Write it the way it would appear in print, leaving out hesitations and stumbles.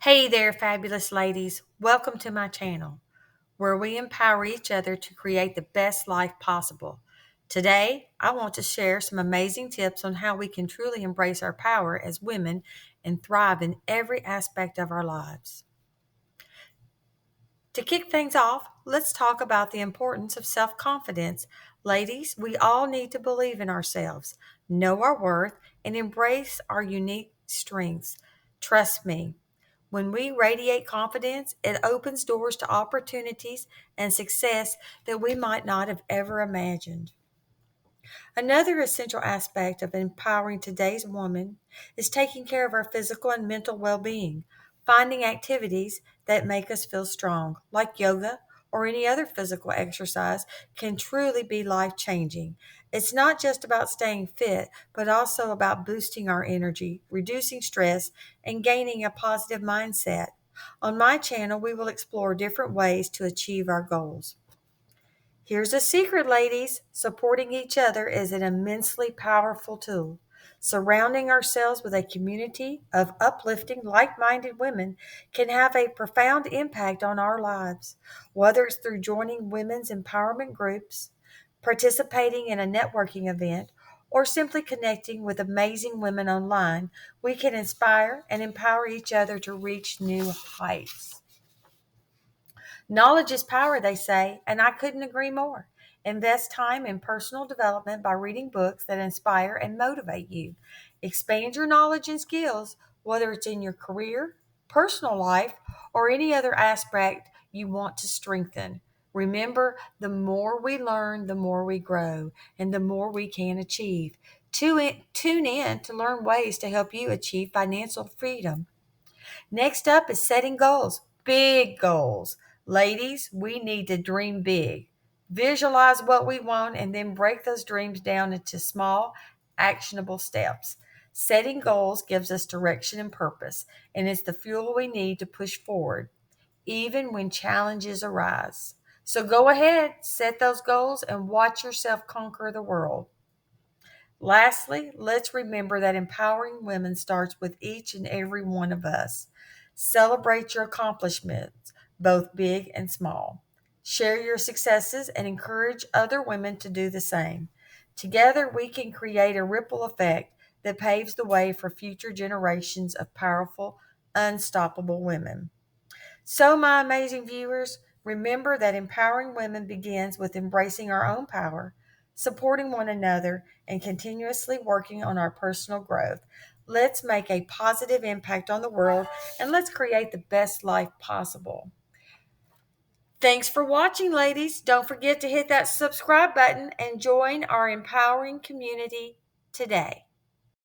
Hey there, fabulous ladies. Welcome to my channel, where we empower each other to create the best life possible. Today, I want to share some amazing tips on how we can truly embrace our power as women and thrive in every aspect of our lives. To kick things off, let's talk about the importance of self confidence. Ladies, we all need to believe in ourselves, know our worth, and embrace our unique strengths. Trust me, when we radiate confidence, it opens doors to opportunities and success that we might not have ever imagined. Another essential aspect of empowering today's woman is taking care of our physical and mental well being. Finding activities that make us feel strong, like yoga or any other physical exercise, can truly be life changing. It's not just about staying fit, but also about boosting our energy, reducing stress, and gaining a positive mindset. On my channel, we will explore different ways to achieve our goals. Here's a secret, ladies. Supporting each other is an immensely powerful tool. Surrounding ourselves with a community of uplifting, like minded women can have a profound impact on our lives. Whether it's through joining women's empowerment groups, participating in a networking event, or simply connecting with amazing women online, we can inspire and empower each other to reach new heights. Knowledge is power, they say, and I couldn't agree more. Invest time in personal development by reading books that inspire and motivate you. Expand your knowledge and skills, whether it's in your career, personal life, or any other aspect you want to strengthen. Remember, the more we learn, the more we grow, and the more we can achieve. Tune in to learn ways to help you achieve financial freedom. Next up is setting goals, big goals. Ladies, we need to dream big. Visualize what we want and then break those dreams down into small, actionable steps. Setting goals gives us direction and purpose, and it's the fuel we need to push forward, even when challenges arise. So go ahead, set those goals, and watch yourself conquer the world. Lastly, let's remember that empowering women starts with each and every one of us. Celebrate your accomplishments, both big and small. Share your successes and encourage other women to do the same. Together, we can create a ripple effect that paves the way for future generations of powerful, unstoppable women. So, my amazing viewers, remember that empowering women begins with embracing our own power, supporting one another, and continuously working on our personal growth. Let's make a positive impact on the world and let's create the best life possible. Thanks for watching, ladies. Don't forget to hit that subscribe button and join our empowering community today.